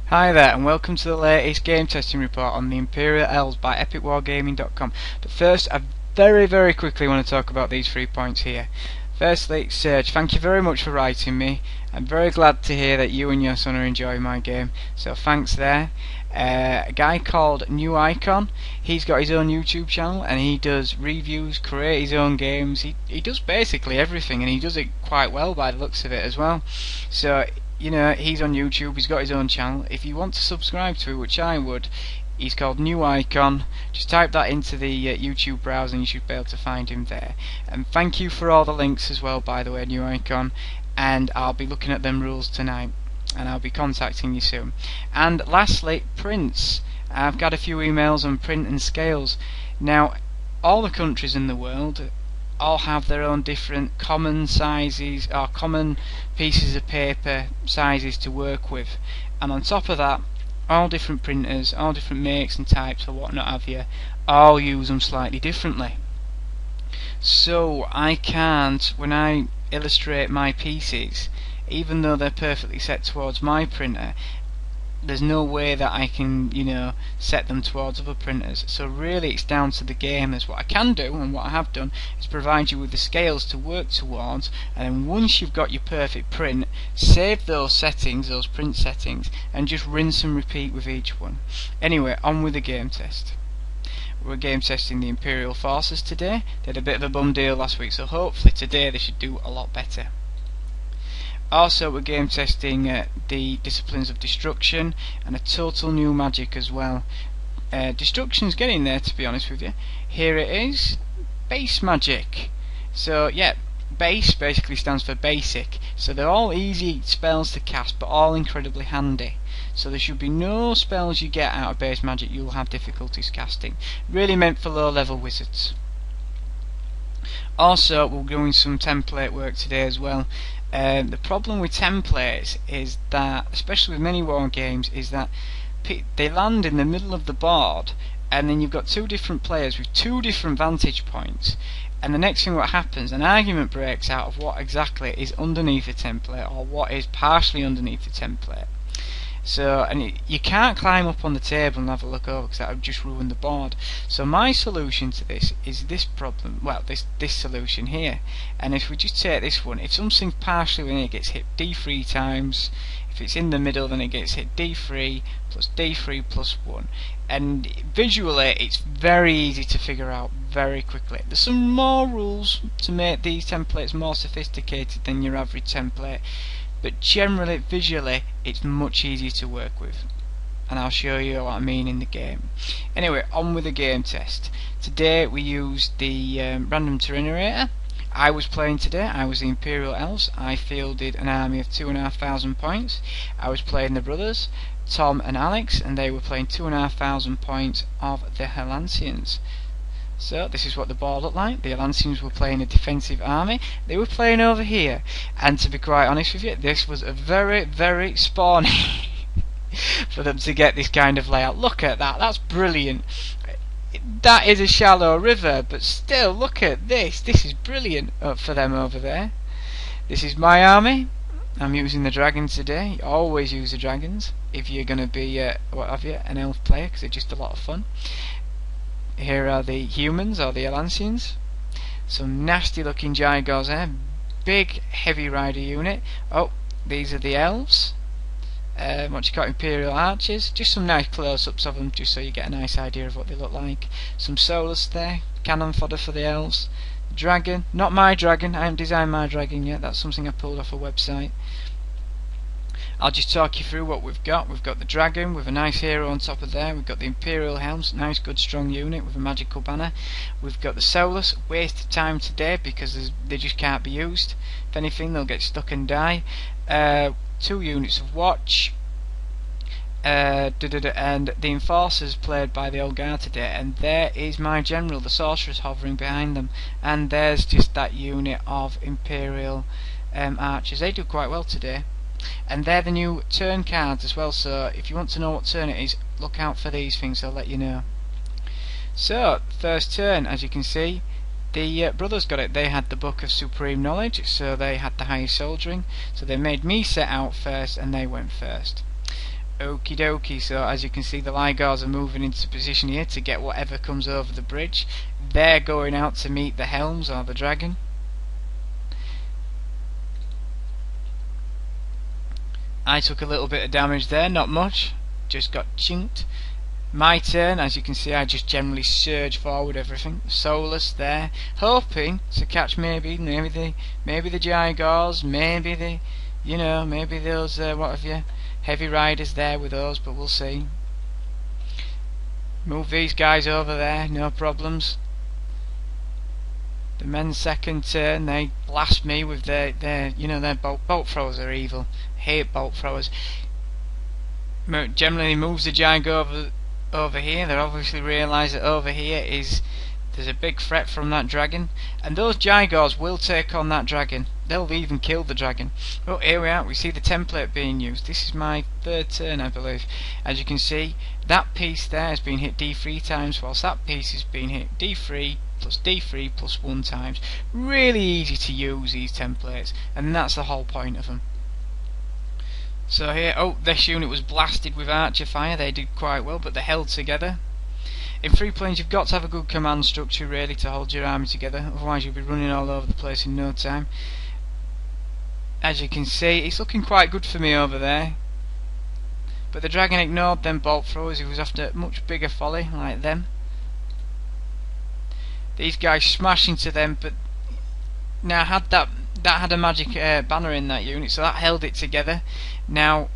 Hi there and welcome to the latest game testing report on the Imperial Elves by epicwargaming.com. But first I very quickly want to talk about these 3 points here. Firstly, Serge, thank you very much for writing me. I'm very glad to hear that you and your son are enjoying my game, so thanks there. A guy called New Icon, he's got his own YouTube channel and he does reviews, create his own games. He does basically everything, and he does it quite well by the looks of it as well. So you know, he's on YouTube, he's got his own channel. If you want to subscribe to it, which I would, he's called New Icon. Just type that into the YouTube browser and you should be able to find him there. And thank you for all the links as well, by the way, New Icon. And I'll be looking at them rules tonight, and I'll be contacting you soon. And lastly, prints. I've got a few emails on print and scales. Now, all the countries in the world all have their own different common sizes or common pieces of paper sizes to work with, and on top of that, all different printers, all different makes and types or whatnot have you, all use them slightly differently. So I can't, when I illustrate my pieces, even though they're perfectly set towards my printer, there's no way that I can, you know, set them towards other printers. So really it's down to the gamers. What I can do, and what I have done, is provide you with the scales to work towards, and then once you've got your perfect print, save those settings, those print settings, and just rinse and repeat with each one. Anyway, on with the game test. We're game testing the Imperial forces today. They had a bit of a bum deal last week, so hopefully today they should do a lot better. Also, we're game testing the disciplines of destruction and a total new magic as well. Destruction's getting there, to be honest with you. Here it is, base magic. So yeah, base basically stands for basic. So they're all easy spells to cast, but all incredibly handy. So there should be no spells you get out of base magic you'll have difficulties casting. Really meant for low level wizards. Also, we're doing some template work today as well. The problem with templates is that, especially with many war games, is that they land in the middle of the board, and then you've got two different players with two different vantage points, and the next thing what happens, an argument breaks out of what exactly is underneath the template or what is partially underneath the template. So, and you can't climb up on the table and have a look over, because that would just ruin the board. So my solution to this is this problem, well, this solution here. And if we just take this one, if something's partially in it, gets hit D3 times. If it's in the middle, then it gets hit D3 plus 1. And visually, it's very easy to figure out very quickly. There's some more rules to make these templates more sophisticated than your average template, but generally, visually, it's much easier to work with, and I'll show you what I mean in the game. Anyway, on with the game test. Today we used the random terrainator. I was playing today, I was the Imperial Elves. I fielded an army of 2,500 points. I was playing the brothers, Tom and Alex, and they were playing 2,500 points of the Helancians. So this is what the board looked like. The Atlanteans were playing a defensive army. They were playing over here, and to be quite honest with you, this was a very spawny for them to get this kind of layout. Look at that, that's brilliant. That is a shallow river, but still, look at this. This is brilliant for them over there. This is my army. I'm using the dragons today. You always use the dragons if you're going to be what have you, an elf player, because they're just a lot of fun. Here are the humans, or the Alancians. Some nasty looking Gigors there. Big heavy rider unit. Oh, these are the elves. What you got, Imperial archers. Just some nice close-ups of them, just so you get a nice idea of what they look like. Some solus there. Cannon fodder for the elves. Dragon. Not my dragon. I haven't designed my dragon yet. That's something I pulled off a website. I'll just talk you through what we've got. We've got the dragon with a nice hero on top of there. We've got the Imperial Helms, nice good strong unit with a magical banner. We've got the Solus, waste of time today because they just can't be used. If anything, they'll get stuck and die. 2 units of watch. And the enforcers played by the old guard today, and there is my general, the sorceress, hovering behind them, and there's just that unit of Imperial archers. They do quite well today. And they're the new turn cards as well, so if you want to know what turn it is, look out for these things, I'll let you know. So, first turn, as you can see, the brothers got it. They had the Book of Supreme Knowledge, so they had the highest soldiering, so they made me set out first and they went first. Okie dokie, so as you can see the Ligars are moving into position here to get whatever comes over the bridge. They're going out to meet the Helms or the Dragon. I took a little bit of damage there, not much, just got chinked. My turn, as you can see, I just generally surge forward everything. Solus there, hoping to catch maybe the Gigors, maybe the, maybe those what have you, heavy riders there with us, but we'll see. Move these guys over there, no problems. The men's second turn, they blast me with their bolt throwers are evil. Hate bolt throwers. Generally moves the Giant over here. They obviously realise that over here there's a big threat from that dragon, and those Gigors will take on that dragon. They'll even kill the dragon. Oh, here we are. We see the template being used. This is my third turn, I believe. As you can see, that piece there has been hit D3 times, whilst that piece has been hit D3 plus 1 times. Really easy to use these templates, and that's the whole point of them. So here, oh, this unit was blasted with archer fire. They did quite well, but they held together. In free planes, you've got to have a good command structure really to hold your army together, otherwise you'll be running all over the place in no time. As you can see, it's looking quite good for me over there, but the dragon ignored them bolt throwers. He was after much bigger folly like them. These guys smash into them, but now that had a magic banner in that unit, so that held it together. Now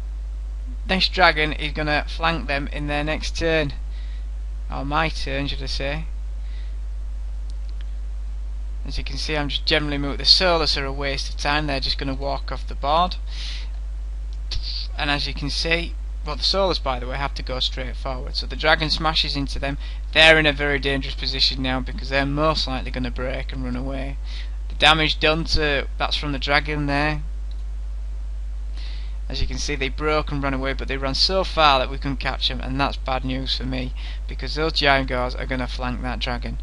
this dragon is going to flank them in their next turn, or my turn should I say. As you can see, I'm just generally moving. The Solus are a waste of time. They're just going to walk off the board, and as you can see, well, the Solus, by the way, have to go straight forward, so the dragon smashes into them. They're in a very dangerous position now because they're most likely going to break and run away. The damage done that's from the dragon there. As you can see, they broke and ran away, but they ran so far that we couldn't catch them, and that's bad news for me because those Gigors are going to flank that dragon.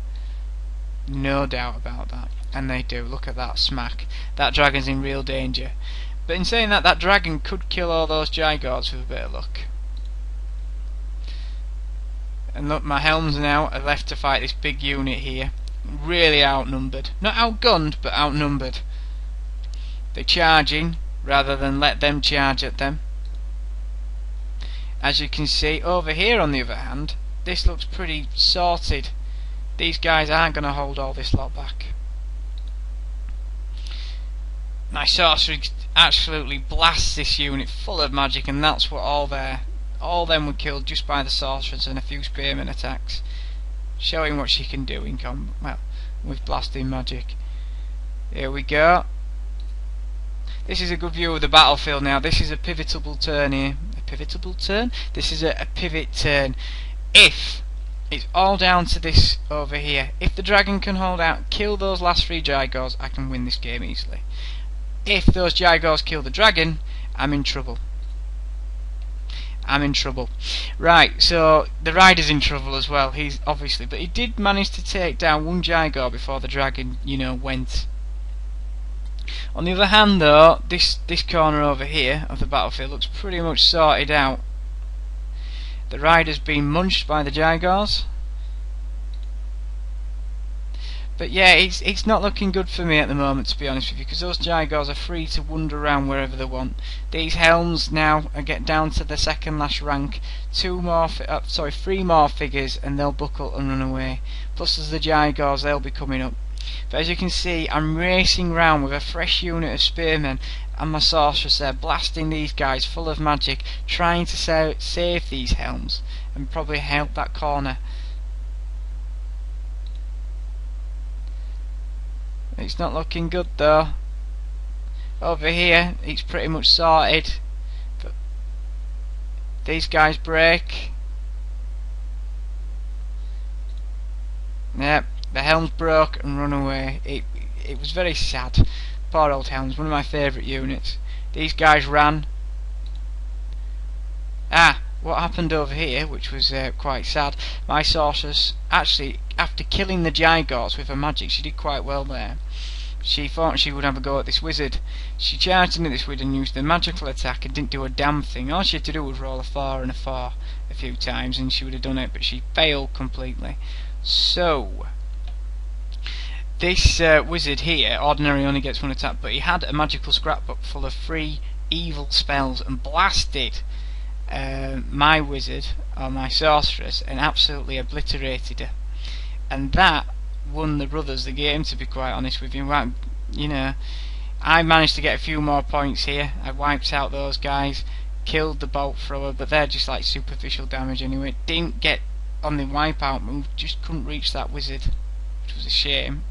No doubt about that, and they do. Look at that smack. That dragon's in real danger. But in saying that, that dragon could kill all those Gigors with a bit of luck. And look, my Helms now are left to fight this big unit here. Really outnumbered. Not outgunned, but outnumbered. They're charging rather than let them charge at them. As you can see, over here on the other hand, this looks pretty sorted. These guys aren't going to hold all this lot back. My sorcery absolutely blasts this unit full of magic, and that's what all them were killed just by the sorcerers and a few spearmen attacks, showing what she can do in combat with blasting magic. Here we go. This is a good view of the battlefield now. This is a pivotal turn here. A pivotal turn? This is a pivot turn. If it's all down to this over here. If the dragon can hold out, kill those last 3 Gigors, I can win this game easily. If those Gigors kill the dragon, I'm in trouble. I'm in trouble. Right, so the rider's in trouble as well. He's obviously, but he did manage to take down 1 Gigor before the dragon, went. On the other hand, though, this corner over here of the battlefield looks pretty much sorted out. The rider's been munched by the Gigors. But yeah, it's not looking good for me at the moment, to be honest with you, because those Gigors are free to wander around wherever they want. These Helms now get down to the second last rank. 3 more figures, and they'll buckle and run away. Plus, as the Gigors, they'll be coming up. But as you can see, I'm racing round with a fresh unit of spearmen and my sorceress there, blasting these guys full of magic, trying to save these Helms and probably help that corner. It's not looking good though. Over here it's pretty much sorted, but these guys break. Yep, the Helms broke and run away. It was very sad. Poor old Helms, one of my favourite units. These guys ran. What happened over here, which was quite sad, my sorceress, actually, after killing the Gigors with her magic, she did quite well there. she thought she would have a go at this wizard. She charged into this wizard and used the magical attack and didn't do a damn thing. All she had to do was roll a 4 and a 4 a few times and she would have done it, but she failed completely. So this wizard here, ordinary only gets 1 attack, but he had a magical scrapbook full of free evil spells and blasted my wizard, or my sorceress, and absolutely obliterated her. And that won the brothers the game, to be quite honest with you. You know, I managed to get a few more points here. I wiped out those guys, killed the bolt thrower, but they're just like superficial damage anyway. Didn't get on the wipeout move, just couldn't reach that wizard, which was a shame.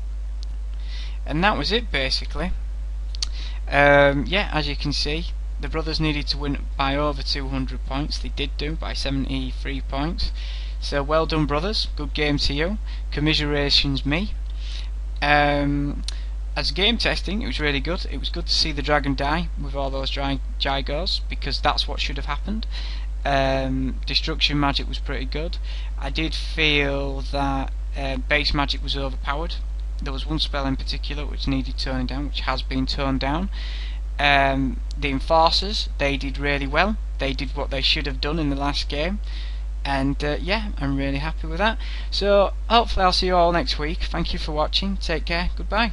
And that was it basically. Yeah, as you can see, the brothers needed to win by over 200 points. They did do, by 73 points. So well done, brothers. Good game to you. Commiserations me. As game testing, it was really good. It was good to see the dragon die with all those Gigors, because that's what should have happened. Destruction magic was pretty good. I did feel that base magic was overpowered. There was one spell in particular which needed turning down, which has been turned down. The enforcers, they did really well. They did what they should have done in the last game, and yeah, I'm really happy with that. So hopefully I'll see you all next week. Thank you for watching. Take care. Goodbye.